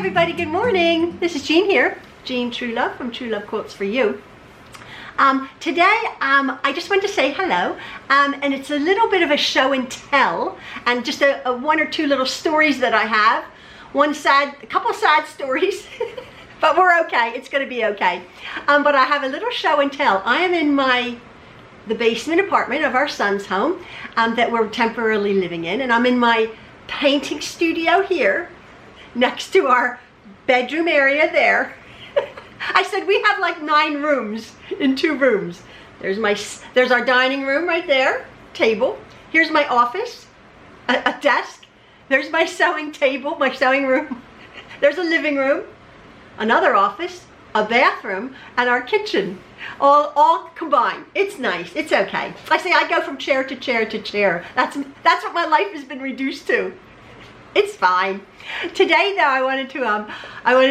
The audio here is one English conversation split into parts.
everybody, good morning. This is Jean here, Jean True Love from True Love Quilts for You. Today I just wanted to say hello, and it's a little bit of a show and tell, and just a one or two little stories that I have. A couple sad stories, but we're okay. It's going to be okay. But I have a little show and tell. I am in the basement apartment of our son's home that we're temporarily living in, and I'm in my painting studio here next to our bedroom area there. I said we have like 9 rooms in 2 rooms. There's our dining room right there, table. Here's my office, a desk. There's my sewing table, my sewing room. There's a living room, another office, a bathroom, and our kitchen. All combined. It's nice. It's okay. I say I go from chair to chair to chair. That's what my life has been reduced to. It's fine. Today, though, I wanted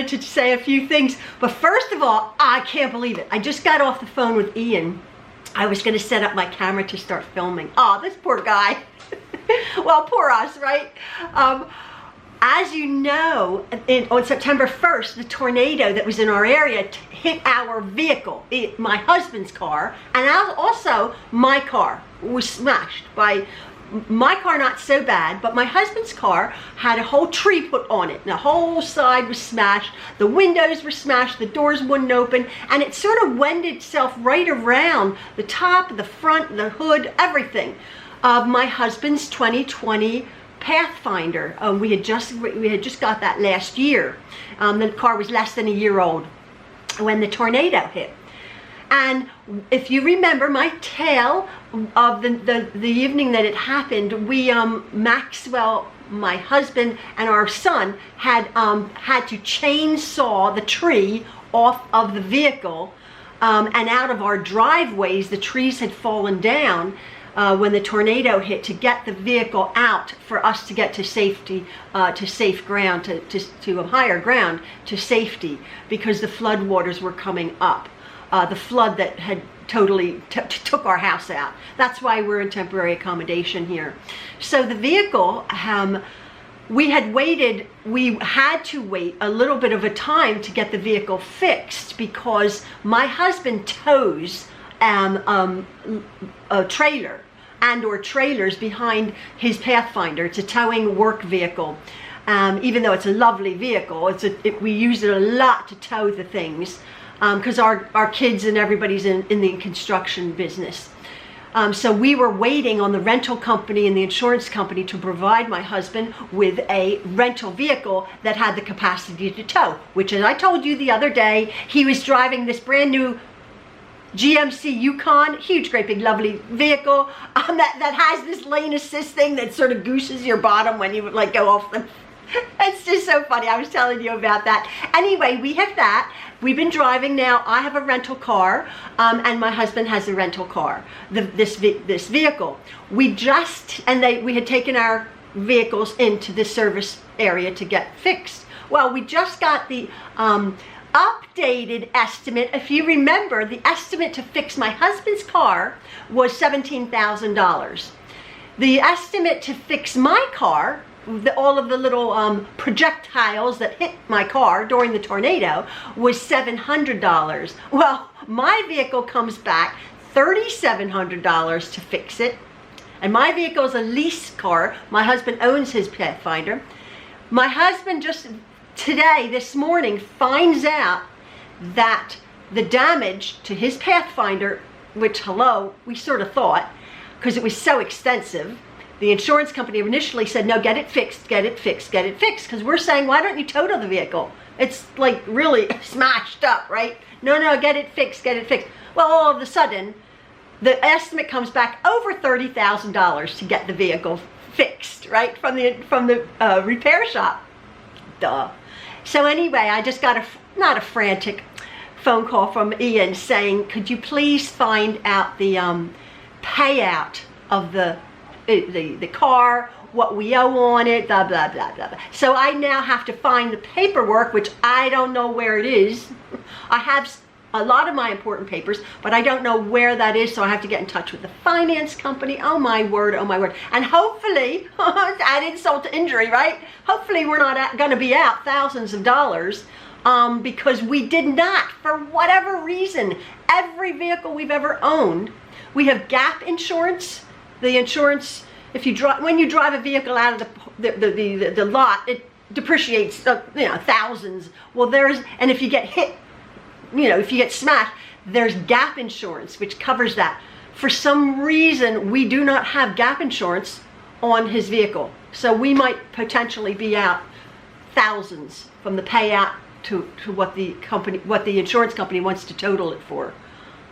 to say a few things. But first of all, I can't believe it. I just got off the phone with Ian. I was going to set up my camera to start filming. Oh, this poor guy. Well, poor us, right? As you know, on September 1st, the tornado that was in our area hit our vehicle, my husband's car, and also my car was smashed by. My car not so bad, but my husband's car had a whole tree put on it. The whole side was smashed, the windows were smashed, the doors wouldn't open, and it sort of wended itself right around the top, the front, the hood, everything of my husband's 2020 Pathfinder. We had just got that last year. The car was less than a year old when the tornado hit. And if you remember my tale of the evening that it happened, we, Maxwell, my husband, and our son had to chainsaw the tree off of the vehicle, and out of our driveways. The trees had fallen down when the tornado hit, to get the vehicle out for us to get to safety, to safe ground, to a higher ground, to safety, because the flood waters were coming up. The flood that had totally took our house out. That's why we're in temporary accommodation here. So the vehicle, we had to wait a little bit of a time to get the vehicle fixed, because my husband tows a trailer or trailers behind his Pathfinder. It's a towing work vehicle. Even though it's a lovely vehicle, we use it a lot to tow the things. Because our kids and everybody's in the construction business. So we were waiting on the rental company and the insurance company to provide my husband with a rental vehicle that had the capacity to tow, which, as I told you the other day, he was driving this brand new GMC Yukon, huge, great, big, lovely vehicle that has this lane assist thing that sort of gooses your bottom when you like go off the. It's just so funny. I was telling you about that. Anyway, we have that. We've been driving now. I have a rental car, and my husband has a rental car. This vehicle. We had taken our vehicles into the service area to get fixed. Well, we just got the updated estimate. If you remember, the estimate to fix my husband's car was $17,000. The estimate to fix my car, all of the little projectiles that hit my car during the tornado, was $700. Well, my vehicle comes back $3,700 to fix it. And my vehicle is a lease car. My husband owns his Pathfinder. My husband just this morning, finds out that the damage to his Pathfinder, which, we sort of thought, because it was so extensive. The insurance company initially said, no, get it fixed, get it fixed, get it fixed. Because we're saying, why don't you total the vehicle? It's like really smashed up, right? No, get it fixed, get it fixed. Well, all of a sudden, the estimate comes back over $30,000 to get the vehicle fixed, right? From the repair shop. Duh. So anyway, I just got not a frantic phone call from Ian saying, could you please find out the payout of the car, what we owe on it, blah, blah, blah, blah, blah. So I now have to find the paperwork, which I don't know where it is. I have a lot of my important papers, but I don't know where that is, so I have to get in touch with the finance company. Oh my word, oh my word. And hopefully, add insult to injury, right? Hopefully we're not going to be out thousands of dollars because we did not, for whatever reason, every vehicle we've ever owned, we have gap insurance. The insurance, if you drive, when you drive a vehicle out of the lot, it depreciates, thousands. Well, and if you get hit, if you get smashed, there's gap insurance, which covers that. For some reason, we do not have gap insurance on his vehicle. So we might potentially be out thousands from the payout to what the insurance company wants to total it for.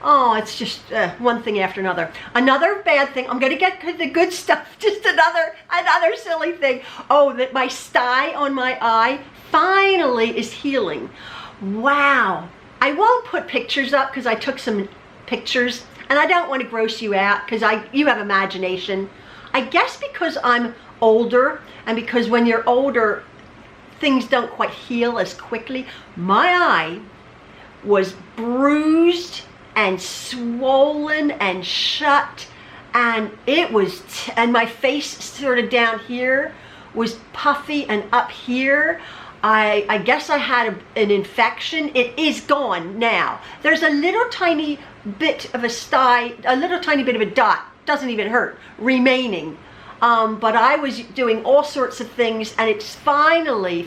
Oh, it's just one thing after another. Another bad thing, I'm going to get the good stuff, just another silly thing. Oh, that my sty on my eye finally is healing. Wow. I won't put pictures up because I took some pictures, and I don't want to gross you out because you have imagination. I guess because I'm older, and because when you're older, things don't quite heal as quickly. My eye was bruised and swollen and shut, and it was and my face sort of down here was puffy, and up here I guess I had an infection. It is gone now. There's a little tiny bit of a sty, a little tiny bit of a dot, doesn't even hurt, remaining. But I was doing all sorts of things, and it's finally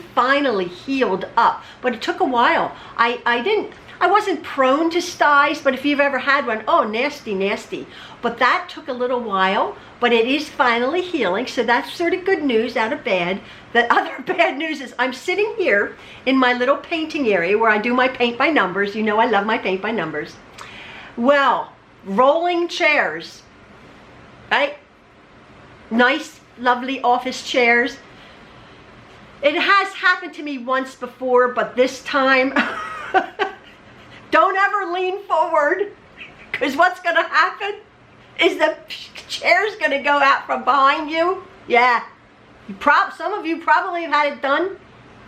healed up. But it took a while. I wasn't prone to styes, but if you've ever had one, oh, nasty. But that took a little while, but it is finally healing, so that's sort of good news out of bad. The other bad news is I'm sitting here in my little painting area where I do my paint by numbers. You know I love my paint by numbers. Well, rolling chairs, right? Nice, lovely office chairs. It has happened to me once before, but this time, don't ever lean forward, because what's going to happen is the chair's going to go out from behind you. Yeah, some of you probably have had it done,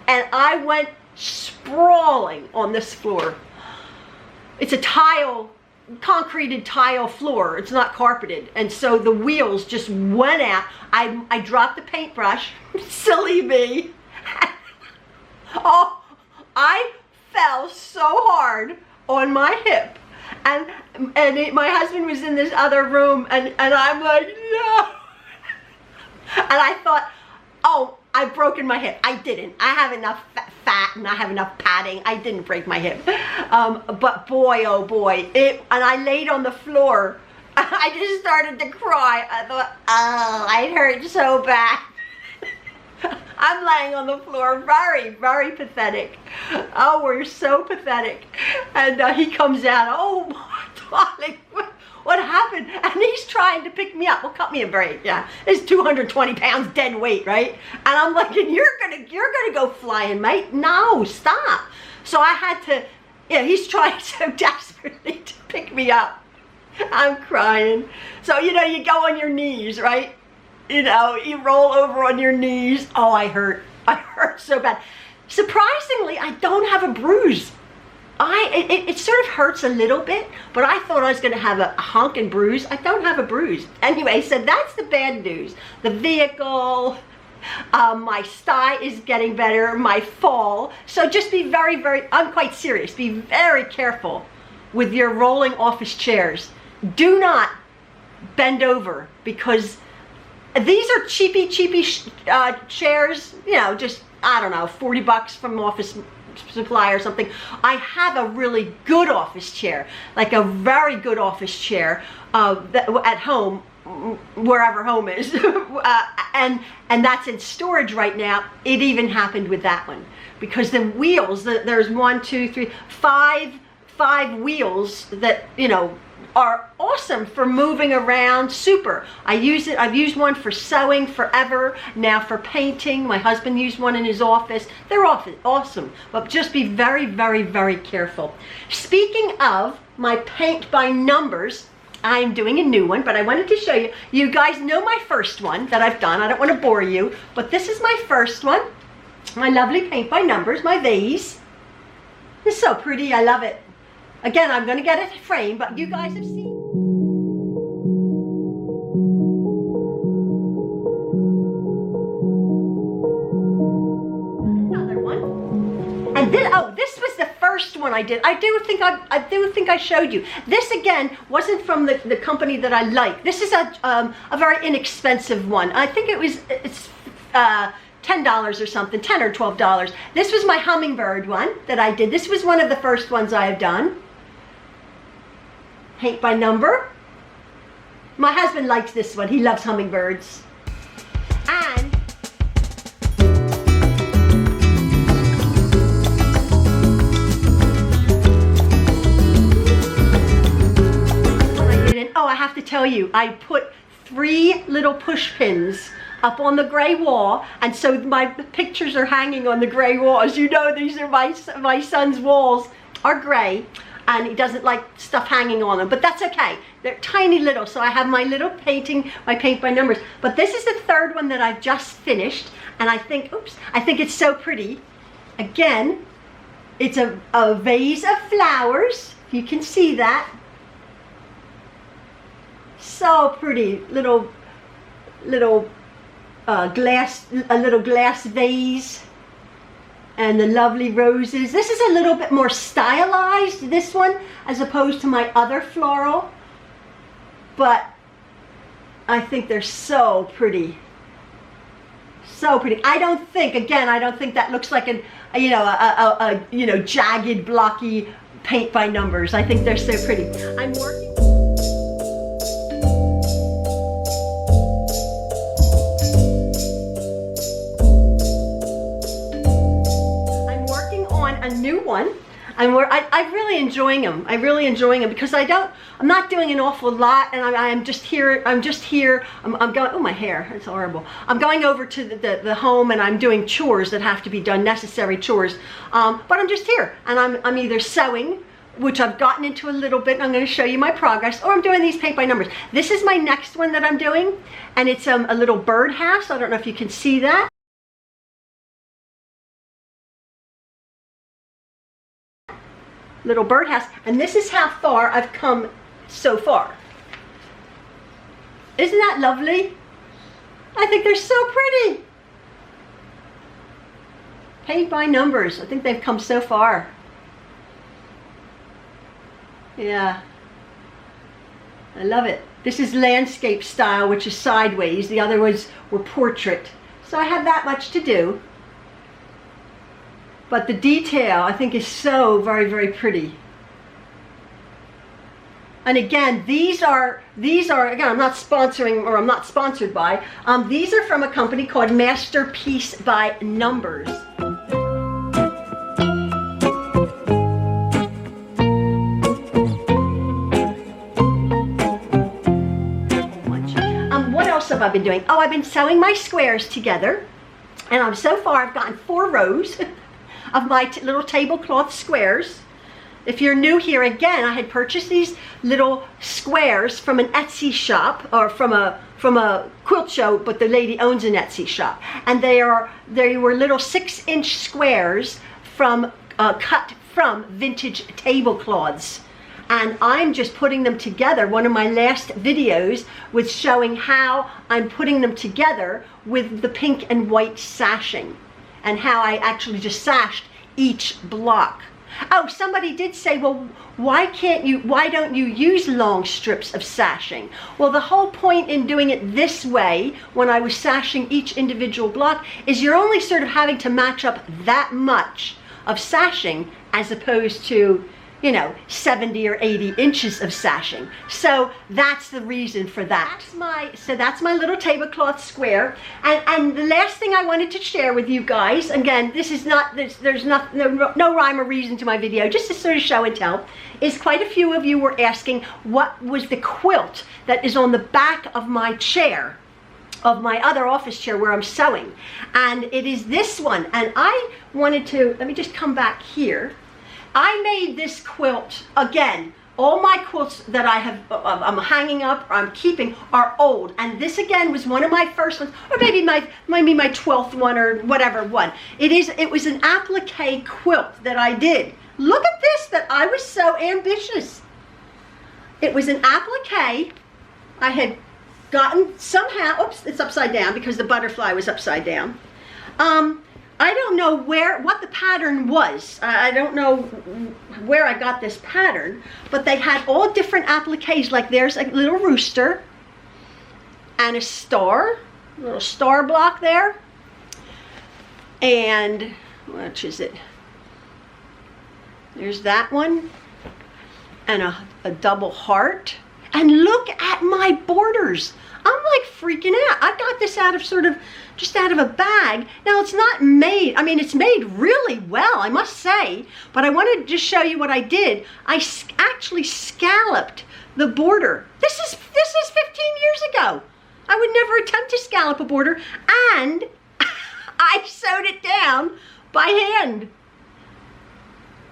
and I went sprawling on this floor. It's a concreted tile floor. It's not carpeted, and so the wheels just went out. I dropped the paintbrush. Silly me. Oh, I fell so hard on my hip, and my husband was in this other room, and I'm like, no. And I thought, oh, I've broken my hip. I didn't. I have enough fat and I have enough padding. I didn't break my hip. But boy, oh boy, and I laid on the floor. I just started to cry. I thought, oh, it hurt so bad. I'm laying on the floor, very, very pathetic. Oh, we're so pathetic. And he comes out, oh, my darling, what happened? And he's trying to pick me up. Well, cut me a break, yeah. It's 220 pounds dead weight, right? And I'm like, you're gonna go flying, mate. No, stop. So I had to, he's trying so desperately to pick me up. I'm crying. So, you go on your knees, right? You roll over on your knees. Oh, I hurt so bad. Surprisingly, I don't have a bruise. It sort of hurts a little bit, but I thought I was going to have a honking bruise. I don't have a bruise. Anyway, so that's the bad news. The vehicle, my sty is getting better, my fall. So just be very, very, I'm quite serious. Be very careful with your rolling office chairs. Do not bend over, because these are cheapy chairs, just, I don't know, 40 bucks from Office Supply or something. I have a really good office chair, like a very good office chair at home, wherever home is, and that's in storage right now. It even happened with that one, because the wheels, there's 1, 2, 3, 5 wheels that, are awesome for moving around. Super. I've used one for sewing forever. Now for painting. My husband used one in his office. They're awesome. But just be very, very, very careful. Speaking of my paint by numbers, I'm doing a new one, but I wanted to show you. You guys know my first one that I've done. I don't want to bore you, but this is my first one. My lovely paint by numbers, my vase. It's so pretty. I love it. Again, I'm going to get it framed, but you guys have seen. Another one. And then, oh, this was the first one I did. I do think I showed you. This again wasn't from the company that I like. This is a very inexpensive one. I think it's $10 or something, $10 or $12. This was my hummingbird one that I did. This was one of the first ones I have done. Paint by number. My husband likes this one. He loves hummingbirds. And what I did, oh, I have to tell you, I put 3 little push pins up on the gray wall, and so my pictures are hanging on the gray wall. As you know, these are my son's walls are gray, and he doesn't like stuff hanging on them, but that's okay. They're tiny little, so I have my little painting, my paint by numbers. But this is the third one that I've just finished, and I think, oops, I think it's so pretty. Again, it's a vase of flowers. You can see that. So pretty, little glass vase. And the lovely roses. This is a little bit more stylized, this one, as opposed to my other floral. But I think they're so pretty. So pretty. I don't think that looks like a jagged, blocky paint by numbers. I think they're so pretty. I'm working. A new one. I'm really enjoying them. I'm really enjoying them because I'm not doing an awful lot, and I'm just here. I'm going. Oh, my hair. It's horrible. I'm going over to the home, and I'm doing chores that have to be done, necessary chores. But I'm just here, and I'm either sewing, which I've gotten into a little bit, and I'm going to show you my progress, or I'm doing these paint by numbers. This is my next one that I'm doing, and it's a little birdhouse. I don't know if you can see that. Little birdhouse, and this is how far I've come so far. Isn't that lovely? I think they're so pretty. Paint by numbers. I think they've come so far. Yeah. I love it. This is landscape style, which is sideways. The other ones were portrait. So I have that much to do. But the detail, I think, is so very, very pretty. And again, these are again, I'm not sponsored by. These are from a company called Masterpiece by Numbers. What else have I been doing? Oh, I've been sewing my squares together, and so far I've gotten 4 rows of my little tablecloth squares. If you're new here, again, I had purchased these little squares from an Etsy shop, or from a quilt show, but the lady owns an Etsy shop, and they were little 6-inch squares from cut from vintage tablecloths. And I'm just putting them together. One of my last videos was showing how I'm putting them together with the pink and white sashing, and how I actually just sashed each block. Oh, somebody did say, well, why don't you use long strips of sashing? Well, the whole point in doing it this way, when I was sashing each individual block, is you're only sort of having to match up that much of sashing as opposed to, 70 or 80 inches of sashing. So that's the reason for that. That's my little tablecloth square. And the last thing I wanted to share with you guys, again, this is not, there's no rhyme or reason to my video, just to sort of show and tell, is quite a few of you were asking what was the quilt that is on the back of my chair, of my other office chair where I'm sewing. And it is this one. And I wanted to, let me just come back here. I made this quilt, again, all my quilts that I'm hanging up or I'm keeping are old. And this again was one of my first ones, or maybe my 12th one or whatever one. It was an applique quilt that I did. Look at this, that I was so ambitious. It was an applique. I had gotten somehow, oops, it's upside down because the butterfly was upside down. I don't know what the pattern was. I don't know where I got this pattern, but they had all different appliques. Like there's a little rooster and a little star block there. And, which is it? There's that one. And a double heart. And look at my borders. I'm like freaking out. I got this out of just out of a bag. Now it's not made, I mean, it's made really well, I must say, but I wanted to just show you what I did. I actually scalloped the border. This is 15 years ago. I would never attempt to scallop a border, and I sewed it down by hand.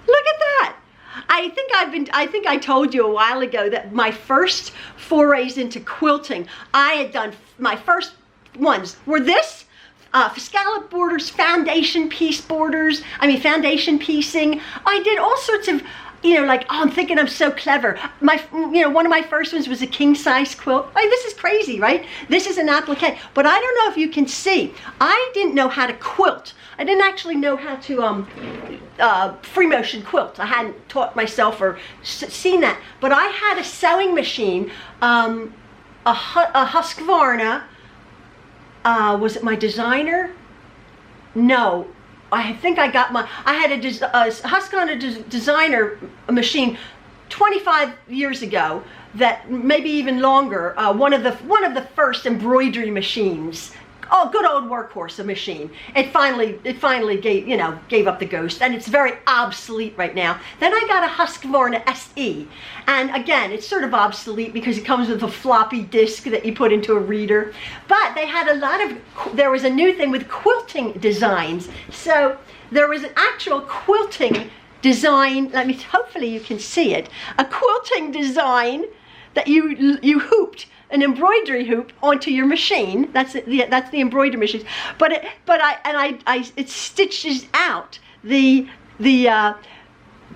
Look at that. I think I told you a while ago that my first forays into quilting, I had done, my first ones were this, scallop borders, foundation foundation piecing. I did all sorts of, like, oh, I'm thinking I'm so clever. One of my first ones was a king size quilt. Like, this is crazy, right? This is an applique, but I don't know if you can see. I didn't know how to quilt. I didn't actually know how to free motion quilt. I hadn't taught myself or seen that, but I had a sewing machine, a Husqvarna. Was it my designer? No, I think I got I had a Husqvarna designer machine 25 years ago, that maybe even longer, one of the first embroidery machines. Oh, good old workhorse, a machine. It finally gave up the ghost, and it's very obsolete right now. Then I got a Husqvarna SE, and again, it's sort of obsolete because it comes with a floppy disk that you put into a reader. But they had there was a new thing with quilting designs. So there was an actual quilting design. Hopefully you can see it. A quilting design that you hooped an embroidery hoop onto your machine. That's the embroidery machine. But it stitches out the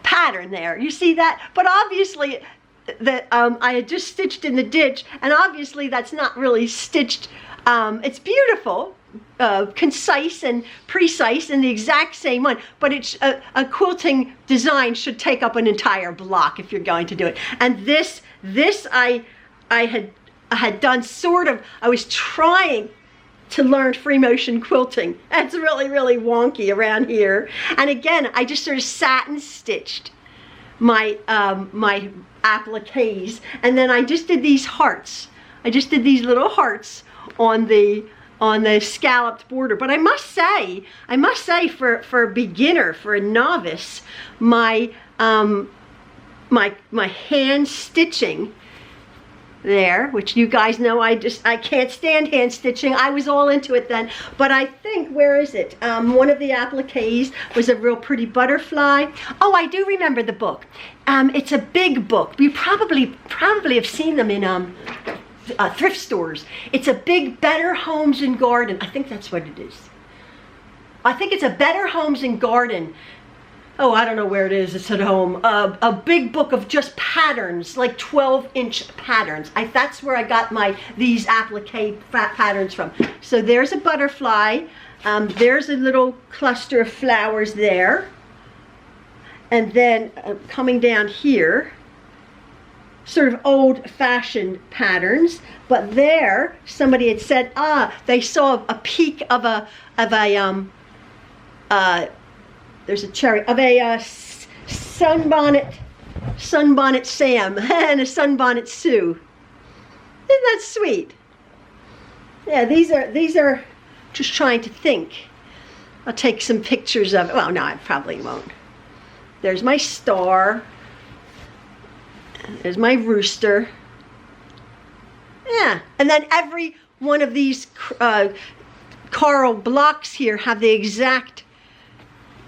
pattern there. You see that? But obviously I had just stitched in the ditch, and obviously that's not really stitched. It's beautiful, concise and precise, and the exact same one, but it's a quilting design should take up an entire block if you're going to do it. And this I had done I was trying to learn free motion quilting. That's really, really wonky around here. And again, I just sort of sat and stitched my my appliques, and then I just did these hearts. I just did these little hearts on the scalloped border. But I must say for a beginner, for a novice, my hand stitching there, which you guys know I can't stand hand stitching. I was all into it then, but I think, where is it? One of the appliques was a real pretty butterfly. Oh, I do remember the book. It's a big book. You probably have seen them in thrift stores. It's a big Better Homes and Garden. I think that's what it is. I think it's a Better Homes and Garden. Oh, I don't know where it is. It's at home. A big book of just patterns, like 12-inch patterns. That's where I got these applique patterns from. So there's a butterfly. There's a little cluster of flowers there. And then coming down here, sort of old-fashioned patterns. But there, somebody had said, they saw a peak of there's a cherry of a sunbonnet Sam and a sunbonnet Sue. Isn't that sweet? Yeah, these are just trying to think. I'll take some pictures of it. Well, no, I probably won't. There's my star. There's my rooster. Yeah, and then every one of these coral blocks here have the exact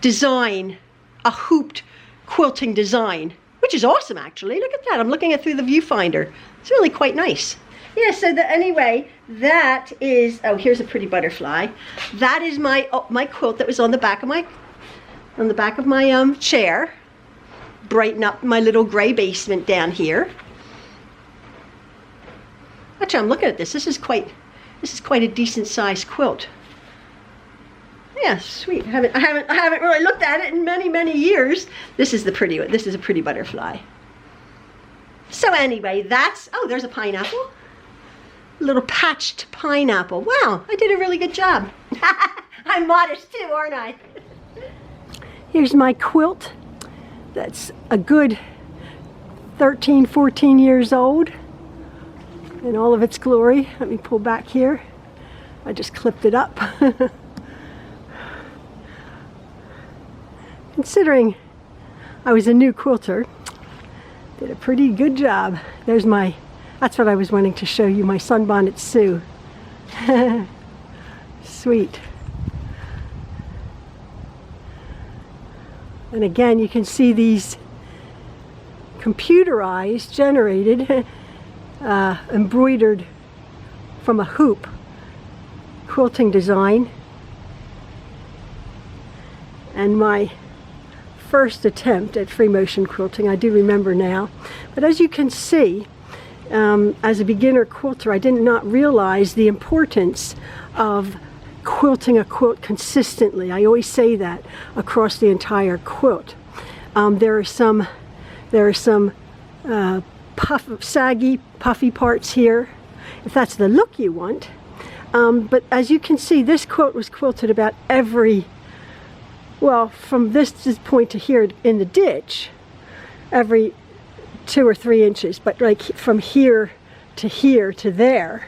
design, a hooped quilting design, which is awesome, actually. Look at that. I'm looking at through the viewfinder. It's really quite nice. Yeah, so anyway, that is, oh, here's a pretty butterfly. That is my quilt that was on the back of my chair. brighten up my little gray basement down here. Actually, I'm looking at this. This is quite a decent sized quilt. Yeah, sweet. I haven't really looked at it in many years. This is the pretty one. This is a pretty butterfly. So anyway, oh, there's a pineapple. A little patched pineapple. Wow, I did a really good job. I'm modest too, aren't I? Here's my quilt. That's a good 13, 14 years old in all of its glory. Let me pull back here. I just clipped it up. Considering I was a new quilter, did a pretty good job. That's what I was wanting to show you, my Sunbonnet Sue. Sweet. And again, you can see these computerized, generated, embroidered from a hoop quilting design. And my first attempt at free motion quilting, I do remember now. But as you can see, as a beginner quilter, I did not realize the importance of quilting a quilt consistently. I always say that across the entire quilt. There are some saggy, puffy parts here, if that's the look you want. But as you can see, this quilt was quilted about from this point to here in the ditch, every 2 or 3 inches, but like from here to there,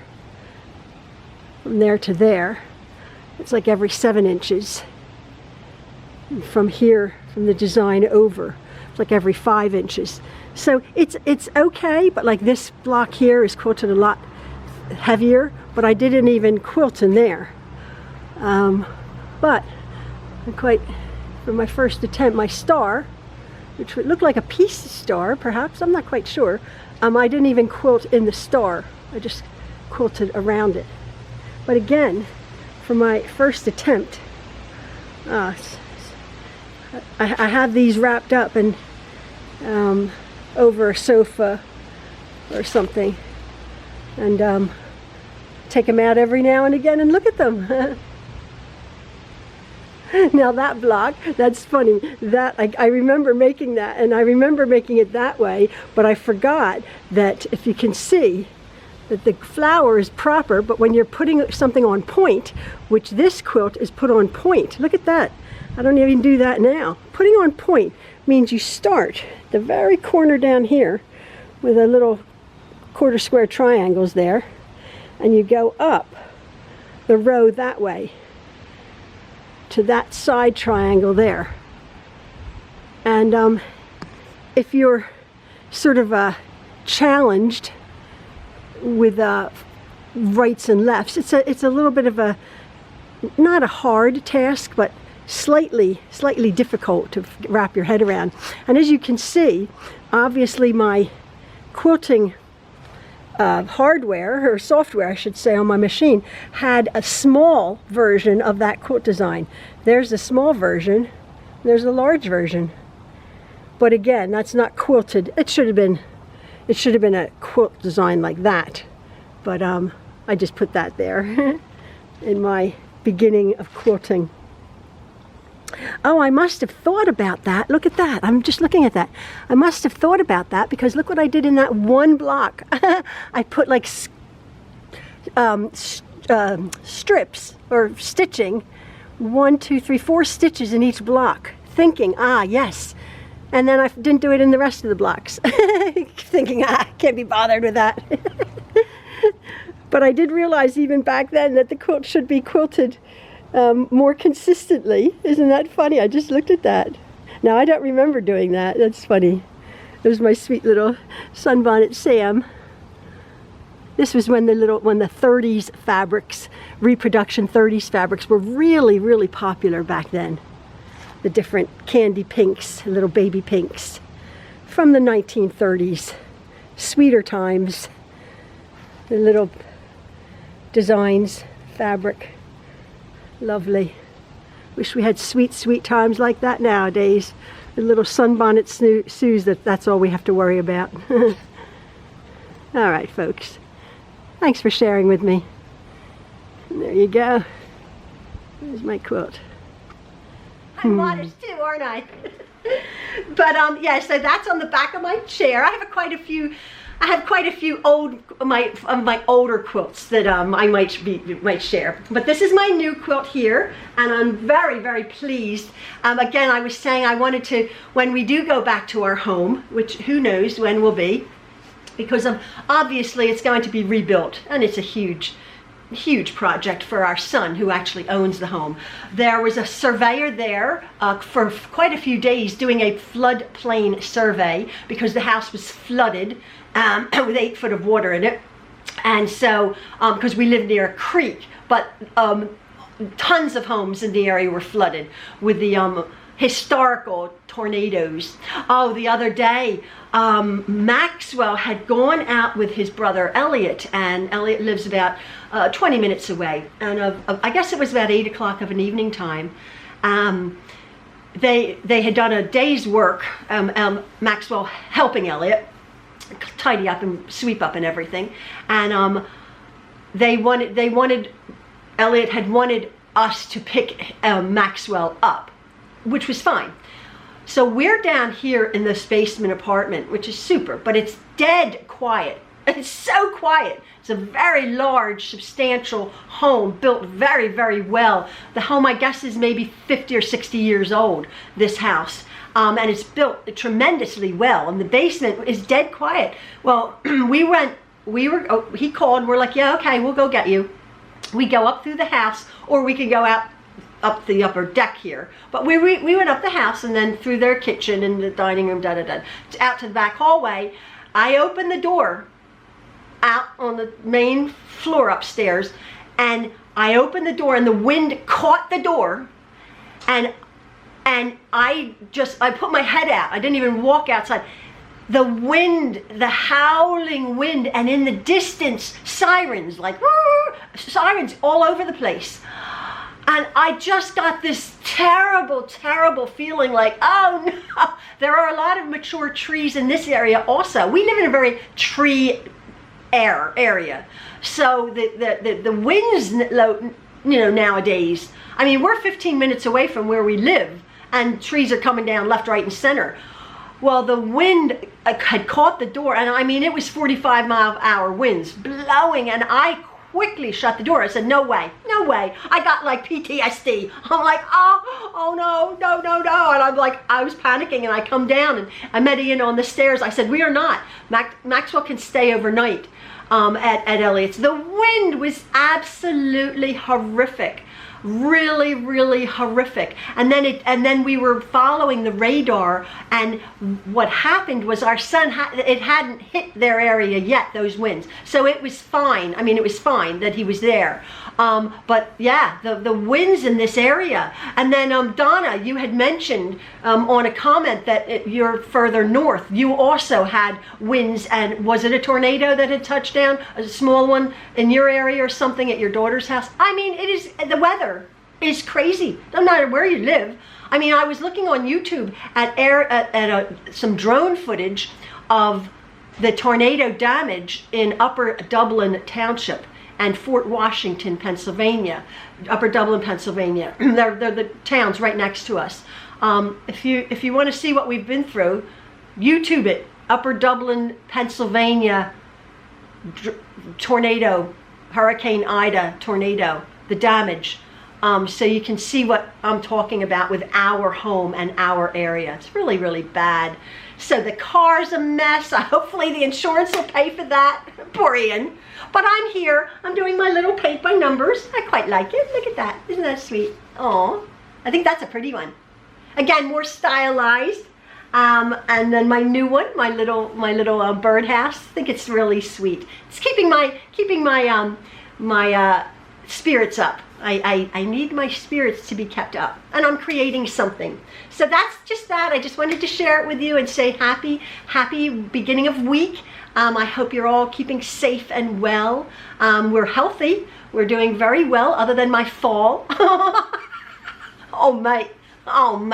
from there to there, it's like every 7 inches. And from here, from the design over, it's like every 5 inches. So it's okay, but like this block here is quilted a lot heavier, but I didn't even quilt in there. But for my first attempt, my star, which would look like a peace star, perhaps, I'm not quite sure. I didn't even quilt in the star. I just quilted around it. But again, for my first attempt, I have these wrapped up and over a sofa or something, and take them out every now and again and look at them. Now that block, that's funny. That I remember making that, and I remember making it that way, but I forgot that if you can see that the flower is proper, but when you're putting something on point, which this quilt is put on point. Look at that. I don't even do that now. Putting on point means you start the very corner down here with a little quarter square triangles there, and you go up the row that way to that side triangle there. And if you're sort of challenged with rights and lefts, it's a little bit of not a hard task, but slightly difficult to wrap your head around. And as you can see, obviously my quilting hardware, or software I should say, on my machine had a small version of that quilt design. There's a small version, there's a large version. But again, that's not quilted. It should have been a quilt design like that. But I just put that there in my beginning of quilting. Oh, I must have thought about that. Look at that. I'm just looking at that. I must have thought about that, because look what I did in that one block. I put like strips or stitching, 1, 2, 3, 4 stitches in each block, thinking, yes. And then I didn't do it in the rest of the blocks, thinking, can't be bothered with that. But I did realize even back then that the quilt should be quilted more consistently. Isn't that funny? I just looked at that. Now I don't remember doing that. That's funny. There's my sweet little Sunbonnet Sam. This was when the 30s fabrics, reproduction 30s fabrics, were really popular back then. The different candy pinks, little baby pinks from the 1930s. Sweeter times. The little designs, fabric. Lovely. Wish we had sweet times like that nowadays. The little sunbonnet Sues, that's all we have to worry about. All right, folks. Thanks for sharing with me. And there you go. There's my quilt. I'm modest too, aren't I? But yeah, so that's on the back of my chair. I have quite a few my older quilts that I might share. But this is my new quilt here, and I'm very, very pleased. Again, I was saying I wanted to, when we do go back to our home, which who knows when will be, because obviously it's going to be rebuilt, and it's a huge project for our son who actually owns the home. There was a surveyor there for quite a few days doing a floodplain survey because the house was flooded with 8 foot of water in it. And so, because we live near a creek, but tons of homes in the area were flooded with the historical tornadoes. Oh, the other day, Maxwell had gone out with his brother Elliot, and Elliot lives about 20 minutes away, and I guess it was about 8 o'clock of an evening time. They had done a day's work, Maxwell helping Elliot tidy up and sweep up and everything, and Elliot had wanted us to pick Maxwell up, which was fine. So we're down here in this basement apartment, which is super, but it's dead quiet. It's so quiet. It's a very large, substantial home, built very, very well. The home, I guess, is maybe 50 or 60 years old, this house. And it's built tremendously well, and the basement is dead quiet. Well, he called, we're like, yeah, okay, we'll go get you. We go up through the house, or we can go out up the upper deck here. But we went up the house and then through their kitchen and the dining room, out to the back hallway. I opened the door out on the main floor upstairs, and I opened the door and the wind caught the door, and I put my head out. I didn't even walk outside. The wind, the howling wind, and in the distance, sirens, like sirens all over the place. And I just got this terrible, terrible feeling like, oh no, there are a lot of mature trees in this area also. We live in a very tree area. So the winds, nowadays, I mean, we're 15 minutes away from where we live, and trees are coming down left, right, and center. Well, the wind had caught the door, and I mean, it was 45-mile-an-hour winds blowing, and I quickly shut the door. I said, no way, no way. I got like PTSD. I'm like, oh no. And I'm like, I was panicking, and I come down and I met Ian on the stairs. I said, we are not. Maxwell can stay overnight at Elliot's. The wind was absolutely horrific. Really, really horrific. And then we were following the radar, and what happened was our son it hadn't hit their area yet, those winds. So it was fine. I mean, it was fine that he was there. But yeah, the winds in this area. And then Donna, you had mentioned on a comment that you're further north. You also had winds, and was it a tornado that had touched down, a small one in your area or something at your daughter's house? I mean, it is, the weather is crazy, no matter where you live. I mean, I was looking on YouTube at some drone footage of the tornado damage in Upper Dublin Township and Fort Washington, Pennsylvania. Upper Dublin, Pennsylvania. They're the towns right next to us. If you want to see what we've been through, YouTube it. Upper Dublin, Pennsylvania tornado, Hurricane Ida tornado, the damage. So you can see what I'm talking about with our home and our area. It's really, really bad. So the car's a mess. Hopefully the insurance will pay for that. Poor Ian. But I'm here. I'm doing my little paint by numbers. I quite like it. Look at that. Isn't that sweet? Oh, I think that's a pretty one. Again, more stylized. And then my new one, my little birdhouse. I think it's really sweet. It's keeping my spirits up. I need my spirits to be kept up, and I'm creating something. So that's just that. I just wanted to share it with you and say happy beginning of week. I hope you're all keeping safe and well. We're healthy. We're doing very well, other than my fall. Oh mate. I'm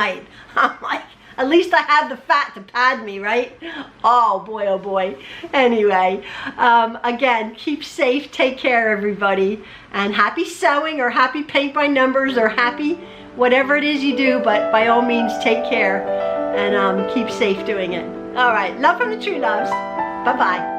like, At least I have the fat to pad me, right? Oh boy, oh boy. Anyway, again, keep safe, take care everybody, and happy sewing or happy paint by numbers or happy whatever it is you do, but by all means take care and keep safe doing it. All right, love from the True Loves. Bye-bye.